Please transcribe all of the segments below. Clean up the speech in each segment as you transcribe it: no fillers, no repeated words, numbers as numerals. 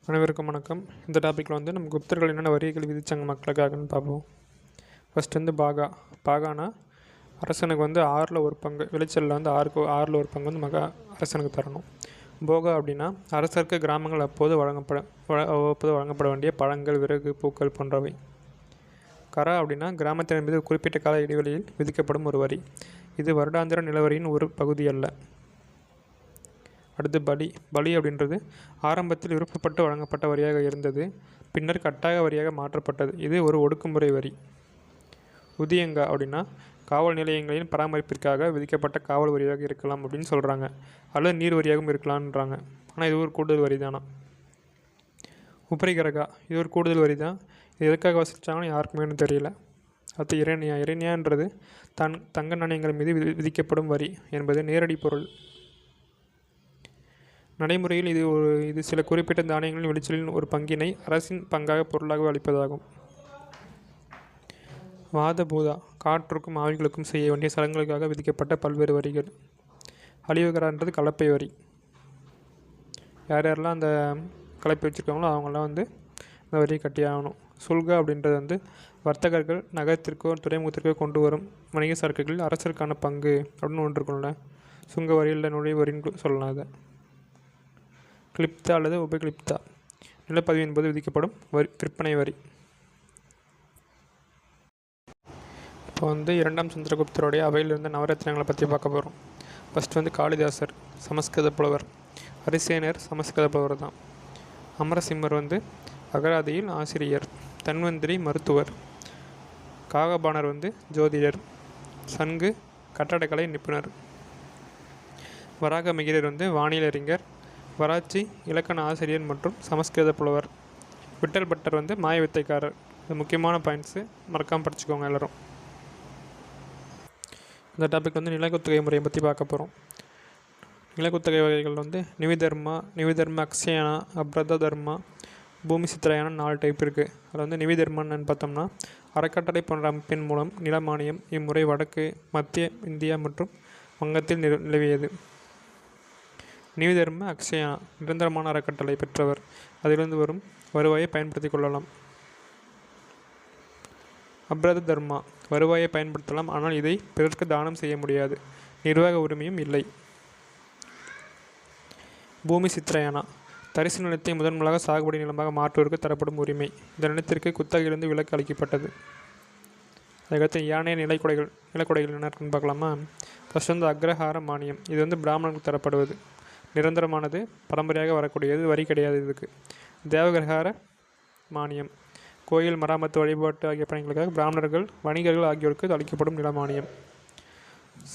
அனைவருக்கும் வணக்கம். இந்த டாப்பிக்கில் நம்ம குப்தர்கள் என்னென்ன வரிகள் விதித்தாங்க மக்களுக்காகன்னு பார்ப்போம். ஃபஸ்ட்டு பாகானா அரசனுக்கு 6ல் ஒரு பங்கு, விளைச்சலில் 6ல் ஒரு பங்கு அரசனுக்கு தரணும். போகா அப்படின்னா அரசருக்கு கிராமங்கள் அப்போது வழங்கப்பட வேண்டிய பழங்கள், விறகு, பூக்கள் போன்றவை. கரா அப்படின்னா கிராமத்தின் மீது குறிப்பிட்ட கால இடைவெளியில் விதிக்கப்படும் ஒரு வரி. இது வருடாந்திர நிலவரியின் ஒரு பகுதி அல்ல. அடுத்து பலி அப்படின்றது ஆரம்பத்தில் விருப்பப்பட்டு வழங்கப்பட்ட வரியாக இருந்தது, பின்னர் கட்டாய வரியாக மாற்றப்பட்டது. இது ஒரு ஒடுக்குமுறை வரி. உதியங்கா அப்படின்னா காவல் நிலையங்களின் பராமரிப்பிற்காக விதிக்கப்பட்ட காவல் வரியாக இருக்கலாம் அப்படின்னு சொல்கிறாங்க, அல்லது நீர் வரியாகவும் இருக்கலாம்ன்றாங்க. ஆனால் இது ஒரு கூடுதல் வரி தானா. உபரிகரகா இது ஒரு கூடுதல் வரி தான். இது எதுக்காக வசிச்சாங்கன்னு யாருக்குமே தெரியல. அடுத்து இரணியான்றது தங்க நாணயங்கள் மீது விதிக்கப்படும் வரி என்பது நேரடி பொருள். நடைமுறையில் இது சில குறிப்பிட்ட தானியங்களின் விளைச்சலின் ஒரு பங்கினை அரசின் பங்காக பொருளாக அளிப்பதாகும். வாதபூதா காற்றுக்கும் ஆவிகளுக்கும் செய்ய வேண்டிய சடங்குகளுக்காக விதிக்கப்பட்ட பல்வேறு வரிகள். அழிவுகரான்றது கலப்பை வரி. யாரெல்லாம் அந்த கலப்பை வச்சுருக்காங்களோ அவங்களாம் அந்த வரியை கட்டியாகணும். சுல்கா அப்படின்றது வர்த்தகர்கள் நகரத்திற்கோ துறைமுகத்திற்கோ கொண்டு வரும் வணிக சரக்குகளில் அரசருக்கான பங்கு அப்படின்னு ஒன்று இருக்கும்ல, சுங்க வரி இல்லை நுழைவு வரின்னு சொல்லலாம். அதை கிளிப்தா அல்லது உபகிளிப்தா நிலப்பதிவின் போது விதிக்கப்படும் விற்பனை வரி. இப்போ 2ஆம் சந்திரகுப்தருடைய அவையில் இருந்த நவரத்னங்களை பற்றி பார்க்க போகிறோம். ஃபஸ்ட்டு காளிதாசர் சமஸ்கிருத புலவர், ஹரிசேனர் சமஸ்கிருத புலவர் தான். அமரசிம்மர் அகராதியில் ஆசிரியர், தன்வந்திரி மருத்துவர், காகபாணர் ஜோதிடர், சங்கு கட்டடக்கலை நிபுணர், வராகமிகிரர் வானியலறிஞர், வராச்சி இலக்கண ஆசிரியர் மற்றும் சமஸ்கிருத புலவர், விட்டல் பட்டர் மாய வித்தைக்காரர். இது முக்கியமான பாயிண்ட்ஸு, மறக்காமல் படிச்சுக்கோங்க எல்லோரும். இந்த டாபிக் நிலக்குத்தகை முறையை பற்றி பார்க்க போகிறோம். நிலக்குத்தகை வகைகள் நிவிதர்மா, அக்ஷயானா, அப்ரத தர்மா, பூமி சித்திரையான 4 டைப் இருக்குது. அதில் நிவிதர்மான்னு பார்த்தோம்னா அறக்கட்டளை போன்ற அமைப்பின் மூலம் நிலமானியம். இம்முறை வடக்கு மத்திய இந்தியா மற்றும் வங்கத்தில் நிலவியது. நிவிதர்ம அக்ஷயானா நிரந்தரமான அறக்கட்டளை பெற்றவர், அதிலிருந்து வரும் வருவாயை பயன்படுத்தி கொள்ளலாம். அப்ரத தர்மா வருவாயை பயன்படுத்தலாம், ஆனால் இதை பிறருக்கு தானம் செய்ய முடியாது, நிர்வாக உரிமையும் இல்லை. பூமி சித்திரையானா தரிசு நிலத்தை முதன்முதலாக சாகுபடி நிலமாக மாற்றுவதற்கு தரப்படும் உரிமை. இந்த நிலத்திற்கு குத்தகையிலிருந்து விலக்கு அளிக்கப்பட்டது. அதுக்கடுத்து யானைய நிலக்கொடைகள் என்ன இருக்குன்னு பார்க்கலாமா. ஃபஸ்ட் அக்ரஹார மானியம். இது பிராமணனுக்கு தரப்படுவது, நிரந்தரமானது, பரம்பரையாக வரக்கூடியது, வரி கிடையாது. இதுக்கு தேவகிரகார மானியம். கோயில் மராமத்து, வழிபாட்டு ஆகிய பணிகளுக்காக பிராமணர்கள், வணிகர்கள் ஆகியோருக்கு அளிக்கப்படும் நிலமானியம்.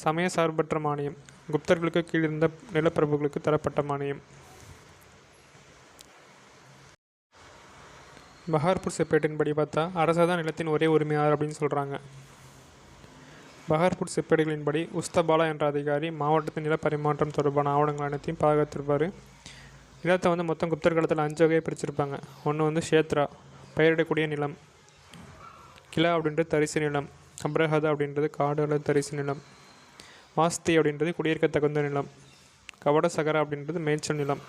சமய சார்பற்ற மானியம். குப்தர்களுக்கு கீழ் இருந்த நிலப்பிரபுகளுக்கு தரப்பட்ட மானியம். பஹார்பூர் செப்பேட்டின்படி பார்த்தா அரசதான் நிலத்தின் ஒரே உரிமையாளர் அப்படின்னு சொல்கிறாங்க. பஹார்பூர் செப்பேடுகளின்படி உஸ்தபாலா என்ற அதிகாரி மாவட்டத்தின் நில பரிமாற்றம் தொடர்பான ஆவணங்கள் அனைத்தையும் பாதுகாத்திருப்பார். நிலத்தை மொத்தம் குப்தர் காலத்தில் 5 வகையை பிரிச்சிருப்பாங்க. ஒன்று ஷேத்ரா பயிரிடக்கூடிய நிலம், கிலா அப்படின்றது தரிசு நிலம், அப்ரஹதா அப்படின்றது காடு அல்லது தரிசு நிலம், வாஸ்தி அப்படின்றது குடியிருக்க தகுந்த நிலம், கவடசகரா அப்படின்றது மேய்ச்சல் நிலம்.